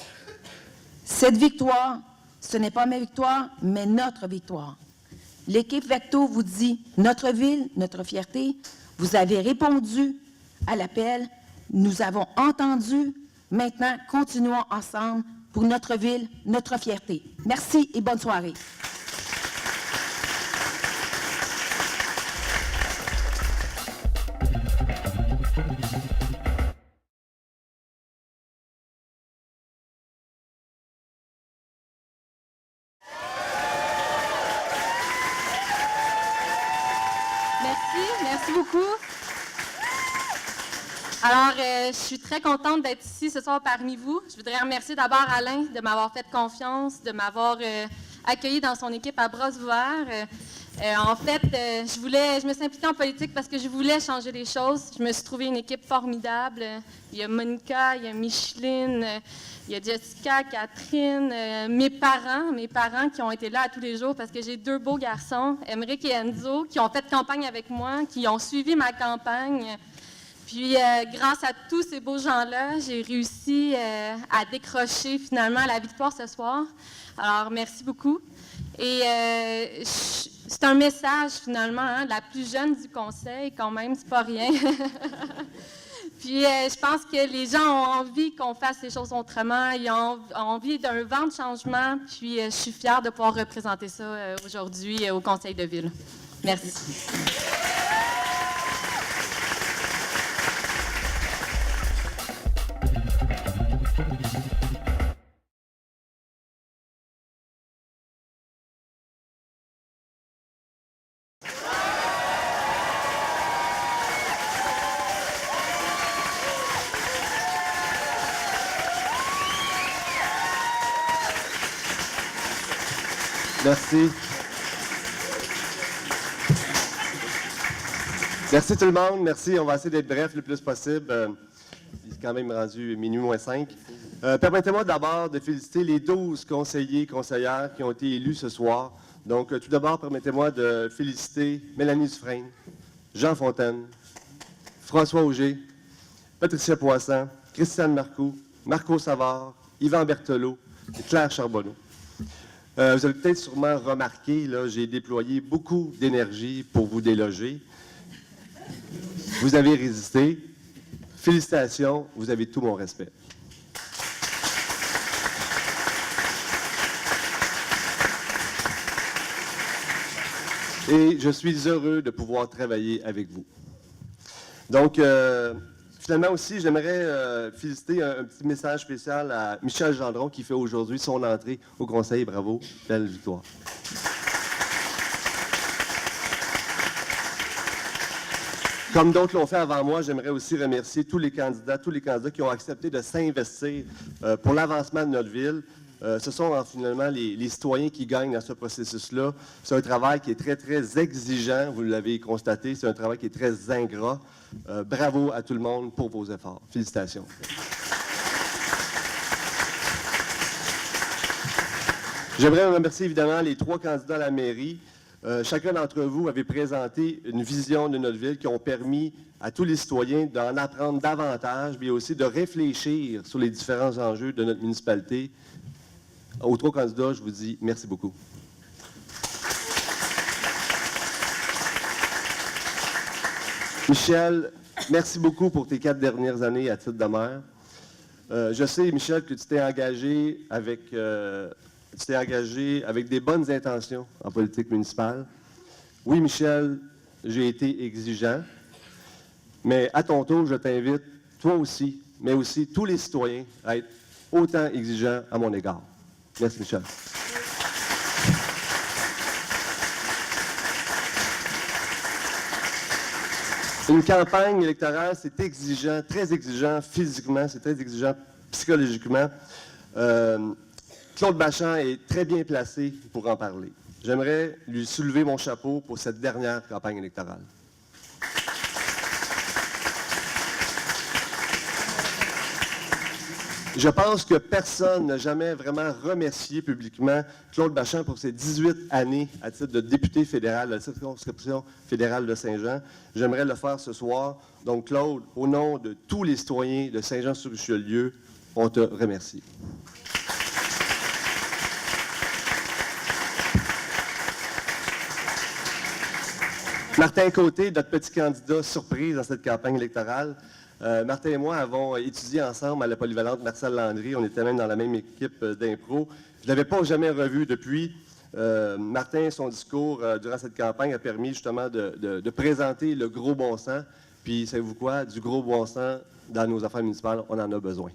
Cette victoire, ce n'est pas ma victoire, mais notre victoire. L'équipe Fecteau vous dit « Notre ville, notre fierté ». Vous avez répondu à l'appel, nous avons entendu. Maintenant, continuons ensemble pour notre ville, notre fierté. Merci et bonne soirée. Merci beaucoup. Alors, je suis très contente d'être ici ce soir parmi vous. Je voudrais remercier d'abord Alain de m'avoir fait confiance, de m'avoir accueilli dans son équipe à bras ouverts. En fait, je me suis impliquée en politique parce que je voulais changer les choses. Je me suis trouvé une équipe formidable. Il y a Monica, il y a Micheline, il y a Jessica, Catherine, mes parents qui ont été là à tous les jours parce que j'ai 2 beaux garçons, Emeric et Enzo, qui ont fait campagne avec moi, qui ont suivi ma campagne. Puis, grâce à tous ces beaux gens-là, j'ai réussi à décrocher finalement la victoire ce soir. Alors, merci beaucoup. Et c'est un message finalement, hein, la plus jeune du conseil quand même, c'est pas rien. Puis, je pense que les gens ont envie qu'on fasse les choses autrement. Ils ont envie d'un vent de changement. Puis, je suis fière de pouvoir représenter ça aujourd'hui au conseil de ville. Merci. Merci. Merci tout le monde. Merci. On va essayer d'être bref le plus possible. Il est quand même rendu minuit moins 5. Permettez-moi d'abord de féliciter les 12 conseillers et conseillères qui ont été élus ce soir. Donc, tout d'abord, permettez-moi de féliciter Mélanie Dufresne, Jean Fontaine, François Auger, Patricia Poisson, Christiane Marcoux, Marco Savard, Yvan Berthelot et Claire Charbonneau. Vous avez peut-être sûrement remarqué, là, j'ai déployé beaucoup d'énergie pour vous déloger. Vous avez résisté Félicitations, vous avez tout mon respect. Et je suis heureux de pouvoir travailler avec vous. Donc, finalement aussi, j'aimerais féliciter un petit message spécial à Michel Gendron qui fait aujourd'hui son entrée au Conseil. Bravo, belle victoire. Comme d'autres l'ont fait avant moi, j'aimerais aussi remercier tous les candidats qui ont accepté de s'investir pour l'avancement de notre ville. Ce sont finalement les citoyens qui gagnent dans ce processus-là. C'est un travail qui est très, très exigeant, vous l'avez constaté. C'est un travail qui est très ingrat. Bravo à tout le monde pour vos efforts. Félicitations. J'aimerais remercier évidemment les 3 candidats à la mairie. Chacun d'entre vous avait présenté une vision de notre ville qui ont permis à tous les citoyens d'en apprendre davantage, mais aussi de réfléchir sur les différents enjeux de notre municipalité. Aux 3 candidats, je vous dis merci beaucoup. Michel, merci beaucoup pour tes 4 dernières années à titre de maire. Je sais, Michel, que tu t'es engagé avec des bonnes intentions en politique municipale. Oui, Michel, j'ai été exigeant, mais à ton tour, je t'invite, toi aussi, mais aussi tous les citoyens, à être autant exigeants à mon égard. Merci, Michel. Une campagne électorale, c'est exigeant, très exigeant physiquement, c'est très exigeant psychologiquement. Claude Bachand est très bien placé pour en parler. J'aimerais lui soulever mon chapeau pour cette dernière campagne électorale. Je pense que personne n'a jamais vraiment remercié publiquement Claude Bachand pour ses 18 années à titre de député fédéral de la circonscription fédérale de Saint-Jean. J'aimerais le faire ce soir. Donc, Claude, au nom de tous les citoyens de Saint-Jean-sur-Richelieu, on te remercie. Martin Côté, notre petit candidat surprise dans cette campagne électorale. Martin et moi avons étudié ensemble à la polyvalente Marcel Landry. On était même dans la même équipe d'impro. Je ne l'avais pas jamais revu depuis. Martin, son discours durant cette campagne a permis justement de présenter le gros bon sens. Puis, savez-vous quoi? Du gros bon sens dans nos affaires municipales, on en a besoin.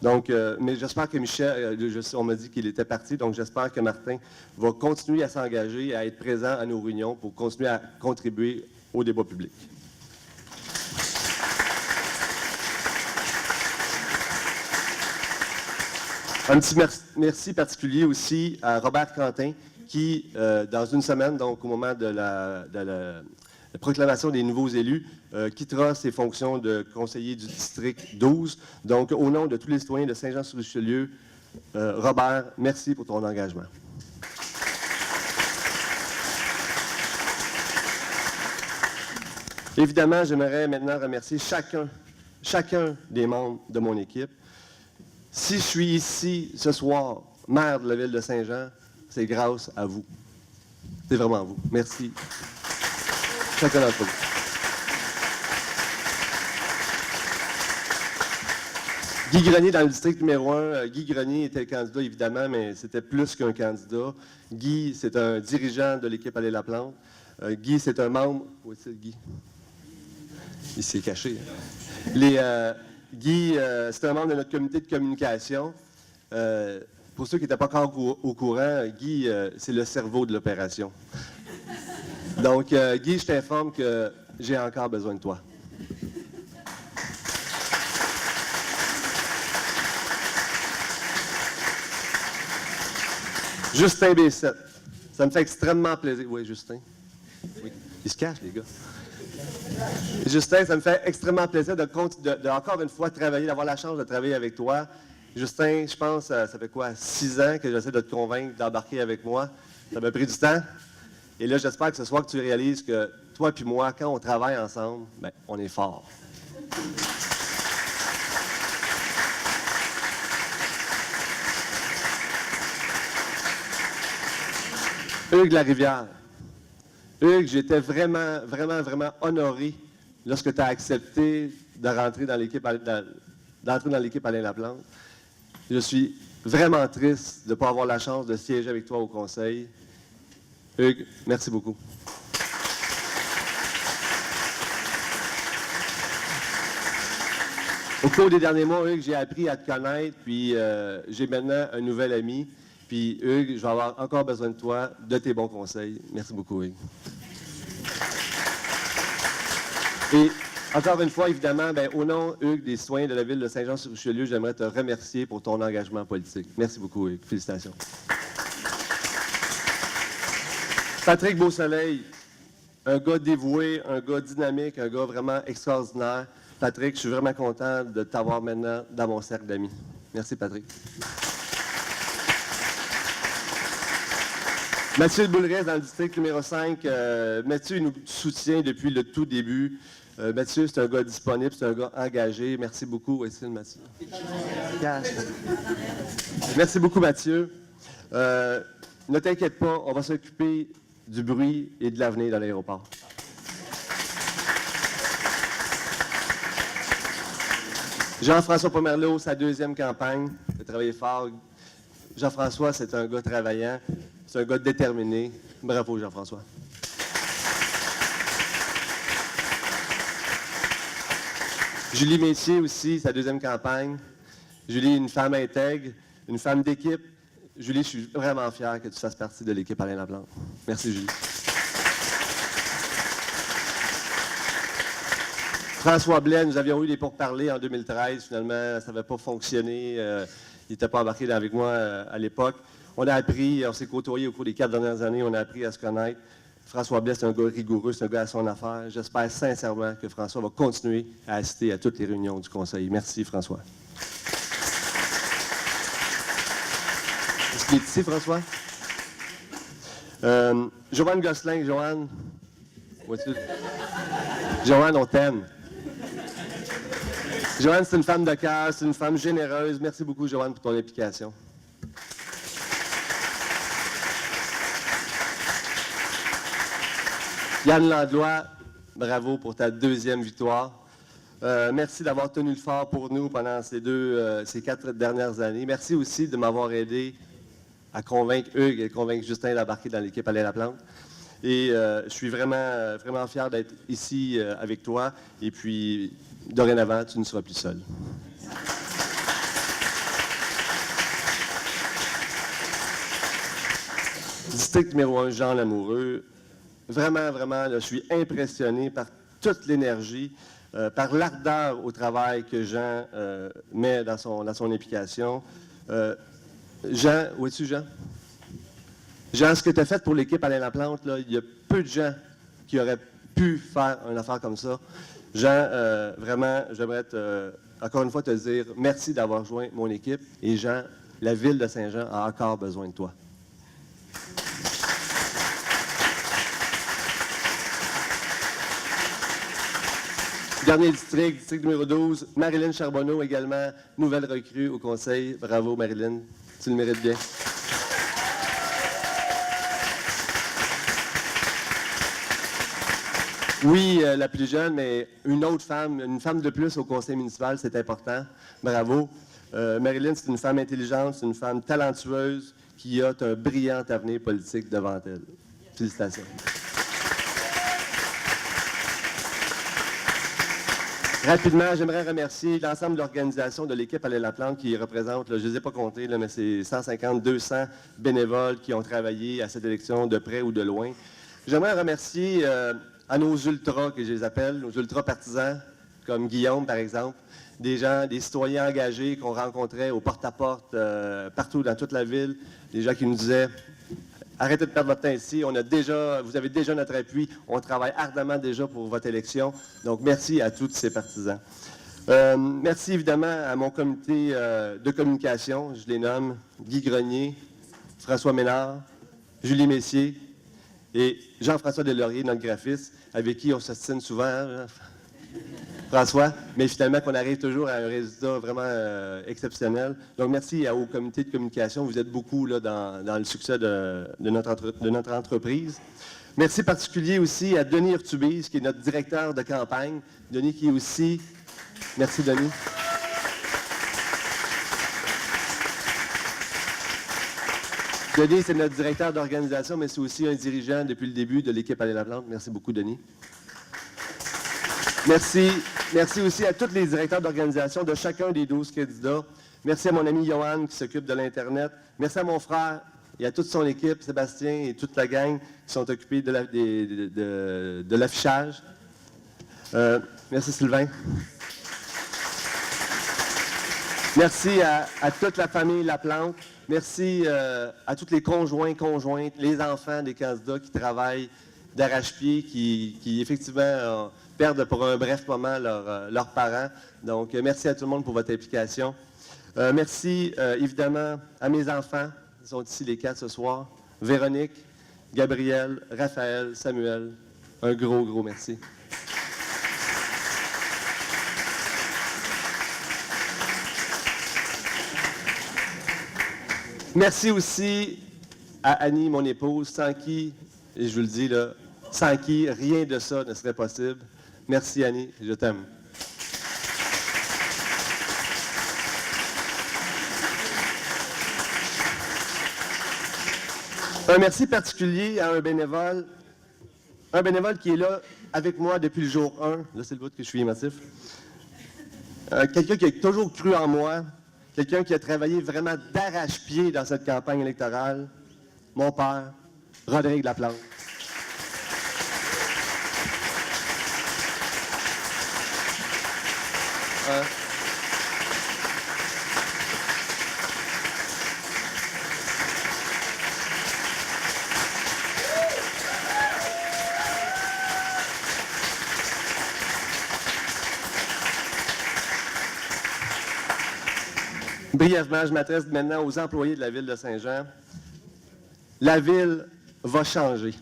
Donc, mais j'espère que Michel, on m'a dit qu'il était parti, donc j'espère que Martin va continuer à s'engager, à être présent à nos réunions pour continuer à contribuer au débat public. Un petit merci particulier aussi à Robert Quentin qui, dans une semaine, donc au moment de la proclamation des nouveaux élus, quittera ses fonctions de conseiller du district 12. Donc, au nom de tous les citoyens de Saint-Jean-sur-Richelieu, Robert, merci pour ton engagement. Évidemment, j'aimerais maintenant remercier chacun des membres de mon équipe. Si je suis ici ce soir, maire de la ville de Saint-Jean, c'est grâce à vous. C'est vraiment vous. Merci. Chacun d'entre vous. Guy Grenier, dans le district numéro 1, Guy Grenier était le candidat, évidemment, mais c'était plus qu'un candidat. Guy, c'est un dirigeant de l'équipe Aller la Plante. Guy, c'est un membre... Où est-il, Guy? Il s'est caché. Guy, c'est un membre de notre comité de communication. Pour ceux qui n'étaient pas encore au courant, Guy, c'est le cerveau de l'opération. Donc, Guy, je t'informe que j'ai encore besoin de toi. Justin B7, ça me fait extrêmement plaisir. Oui, Justin. Oui. Il se cache, les gars. Justin, ça me fait extrêmement plaisir de encore une fois travailler, d'avoir la chance de travailler avec toi. Justin, je pense, ça fait quoi, 6 ans que j'essaie de te convaincre d'embarquer avec moi. Ça m'a pris du temps. Et là, j'espère que ce soir que tu réalises que toi et moi, quand on travaille ensemble, bien, on est fort. Hugues Larivière. Hugues, j'étais vraiment honoré lorsque tu as accepté d'entrer dans l'équipe Alain Laplante. Je suis vraiment triste de ne pas avoir la chance de siéger avec toi au conseil. Hugues, merci beaucoup. Au cours des derniers mois, Hugues, j'ai appris à te connaître, puis j'ai maintenant un nouvel ami. Puis Hugues, je vais avoir encore besoin de toi, de tes bons conseils. Merci beaucoup, Hugues. Et encore une fois, évidemment, au nom, Hugues, des citoyens de la ville de Saint-Jean-sur-Richelieu, j'aimerais te remercier pour ton engagement politique. Merci beaucoup, Hugues. Félicitations. Patrick Beausoleil, un gars dévoué, un gars dynamique, un gars vraiment extraordinaire. Patrick, je suis vraiment content de t'avoir maintenant dans mon cercle d'amis. Merci, Patrick. Mathieu Boulrez, dans le district numéro 5. Mathieu, il nous soutient depuis le tout début. Mathieu, c'est un gars disponible, c'est un gars engagé. Merci beaucoup. Où est-il, Mathieu? Merci beaucoup, Mathieu. Ne t'inquiète pas, on va s'occuper du bruit et de l'avenir dans l'aéroport. Jean-François Pomerleau, sa deuxième campagne. Il a travaillé fort. Jean-François, c'est un gars travaillant. C'est un gars déterminé. Bravo, Jean-François. Julie Messier aussi, sa deuxième campagne. Julie, une femme intègre, une femme d'équipe. Julie, je suis vraiment fier que tu fasses partie de l'équipe Alain Laplante. Merci, Julie. François Blais, nous avions eu des pourparlers en 2013. Finalement, ça n'avait pas fonctionné. Il n'était pas embarqué avec moi à l'époque. On a appris, on s'est côtoyés au cours des 4 dernières années, on a appris à se connaître. François Blais, c'est un gars rigoureux, c'est un gars à son affaire. J'espère sincèrement que François va continuer à assister à toutes les réunions du Conseil. Merci, François. Est-ce qu'il est ici, François? Joanne Gosselin, Joanne. Joanne, on t'aime. Joanne, c'est une femme de cœur, c'est une femme généreuse. Merci beaucoup, Joanne, pour ton implication. Yann Landlois, bravo pour ta deuxième victoire. Merci d'avoir tenu le fort pour nous pendant ces 4 dernières années. Merci aussi de m'avoir aidé à convaincre Hugues et convaincre Justin d'embarquer dans l'équipe Alain Laplante. Et je suis vraiment, vraiment fier d'être ici avec toi. Et puis, dorénavant, tu ne seras plus seul. District numéro 1, Jean Lamoureux. Vraiment, vraiment, là, je suis impressionné par toute l'énergie, par l'ardeur au travail que Jean met dans son implication. Jean, où es-tu, Jean? Jean, ce que tu as fait pour l'équipe Alain Laplante, là, il y a peu de gens qui auraient pu faire une affaire comme ça. Jean, vraiment, j'aimerais encore une fois te dire merci d'avoir joint mon équipe. Et Jean, la ville de Saint-Jean a encore besoin de toi. Dernier district, district numéro 12, Marilyn Charbonneau également, nouvelle recrue au conseil. Bravo Marilyn, tu le mérites bien. Oui, la plus jeune, mais une autre femme, une femme de plus au conseil municipal, c'est important. Bravo. Marilyn, c'est une femme intelligente, c'est une femme talentueuse qui a un brillant avenir politique devant elle. Félicitations. Rapidement, j'aimerais remercier l'ensemble de l'organisation de l'équipe Alain Laplante qui représente, là, je ne les ai pas comptés, là, mais c'est 150, 200 bénévoles qui ont travaillé à cette élection de près ou de loin. J'aimerais remercier à nos ultras, que je les appelle, nos ultras partisans, comme Guillaume par exemple, des gens, des citoyens engagés qu'on rencontrait au porte-à-porte, partout dans toute la ville, des gens qui nous disaient « Arrêtez de perdre votre temps ici, vous avez déjà notre appui, on travaille ardemment déjà pour votre élection. » Donc, merci à tous ces partisans. Merci évidemment à mon comité de communication, je les nomme Guy Grenier, François Ménard, Julie Messier et Jean-François Delaurier, notre graphiste, avec qui on s'ostine souvent, hein, François, mais finalement qu'on arrive toujours à un résultat vraiment exceptionnel. Donc, merci au comité de communication. Vous êtes beaucoup là, dans le succès de notre entreprise. Merci particulier aussi à Denis Urtubise, qui est notre directeur de campagne. Denis qui est aussi Merci, Denis. Denis, c'est notre directeur d'organisation, mais c'est aussi un dirigeant depuis le début de l'équipe Aller la Plante. Merci beaucoup, Denis. Merci aussi à tous les directeurs d'organisation de chacun des 12 candidats. Merci à mon ami Johan qui s'occupe de l'Internet. Merci à mon frère et à toute son équipe, Sébastien et toute la gang qui sont occupés de l'affichage. Merci Sylvain. Merci à toute la famille Laplante. Merci à tous les conjoints, conjointes, les enfants des candidats qui travaillent d'arrache-pied, qui effectivement perdent pour un bref moment leurs parents. Donc, merci à tout le monde pour votre implication. Merci évidemment à mes enfants, ils sont ici les 4 ce soir. Véronique, Gabriel, Raphaël, Samuel, un gros merci. Merci aussi à Annie, mon épouse, sans qui, et je vous le dis là, sans qui rien de ça ne serait possible. Merci Annie, je t'aime. Un merci particulier à un bénévole qui est là avec moi depuis le jour 1. Là, c'est le bout que je suis émotif. Quelqu'un qui a toujours cru en moi, quelqu'un qui a travaillé vraiment d'arrache-pied dans cette campagne électorale, mon père, Rodrigue Laplante. Brièvement, je m'adresse maintenant aux employés de la Ville de Saint-Jean. La Ville va changer.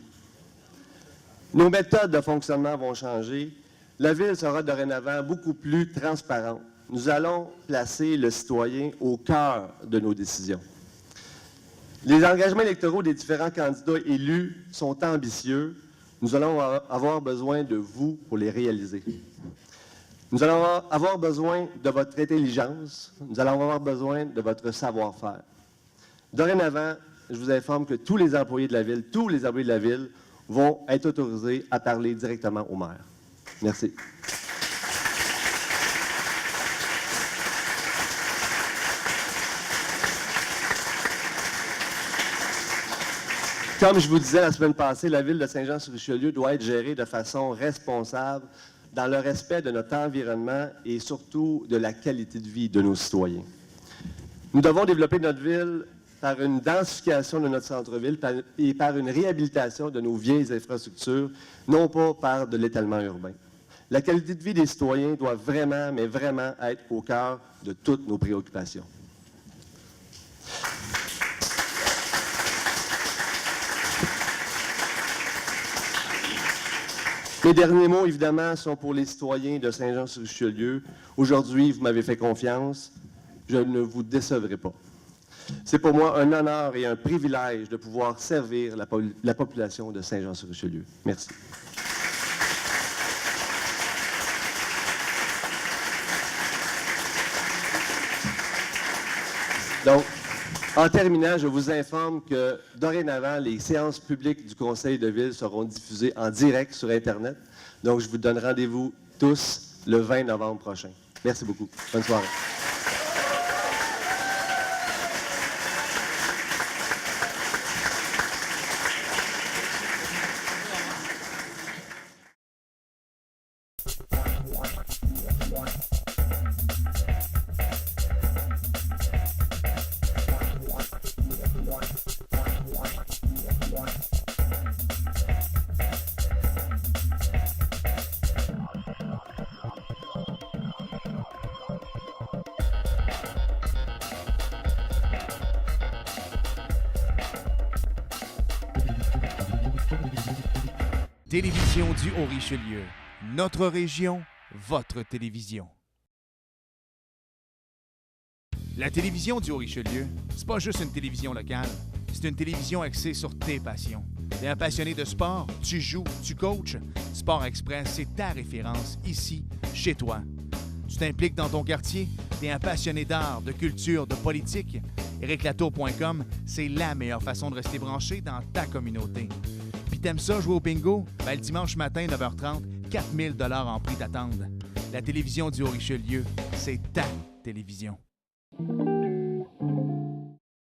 Nos méthodes de fonctionnement vont changer. La Ville sera dorénavant beaucoup plus transparente. Nous allons placer le citoyen au cœur de nos décisions. Les engagements électoraux des différents candidats élus sont ambitieux. Nous allons avoir besoin de vous pour les réaliser. Nous allons avoir besoin de votre intelligence. Nous allons avoir besoin de votre savoir-faire. Dorénavant, je vous informe que tous les employés de la Ville, vont être autorisés à parler directement au maire. Merci. Comme je vous disais la semaine passée, la Ville de Saint-Jean-sur-Richelieu doit être gérée de façon responsable, dans le respect de notre environnement et surtout de la qualité de vie de nos citoyens. Nous devons développer notre ville par une densification de notre centre-ville et par une réhabilitation de nos vieilles infrastructures, non pas par de l'étalement urbain. La qualité de vie des citoyens doit vraiment, mais vraiment être au cœur de toutes nos préoccupations. Mes derniers mots, évidemment, sont pour les citoyens de Saint-Jean-sur-Richelieu. Aujourd'hui, vous m'avez fait confiance. Je ne vous décevrai pas. C'est pour moi un honneur et un privilège de pouvoir servir la population de Saint-Jean-sur-Richelieu. Merci. Donc, en terminant, je vous informe que dorénavant, les séances publiques du Conseil de ville seront diffusées en direct sur Internet. Donc, je vous donne rendez-vous tous le 20 novembre prochain. Merci beaucoup. Bonne soirée. Télévision du Haut-Richelieu. Notre région, votre télévision. La télévision du Haut-Richelieu, c'est pas juste une télévision locale, c'est une télévision axée sur tes passions. T'es un passionné de sport, tu joues, tu coaches. Sport Express, c'est ta référence ici, chez toi. Tu Tu t'impliques dans ton quartier? Tu es un passionné d'art, de culture, de politique? ériclatour.com, c'est la meilleure façon de rester branché dans ta communauté. Puis t'aimes ça jouer au bingo? Ben, le dimanche matin, 9h30, 4000 $ en prix t'attendent. La télévision du Haut-Richelieu, c'est ta télévision.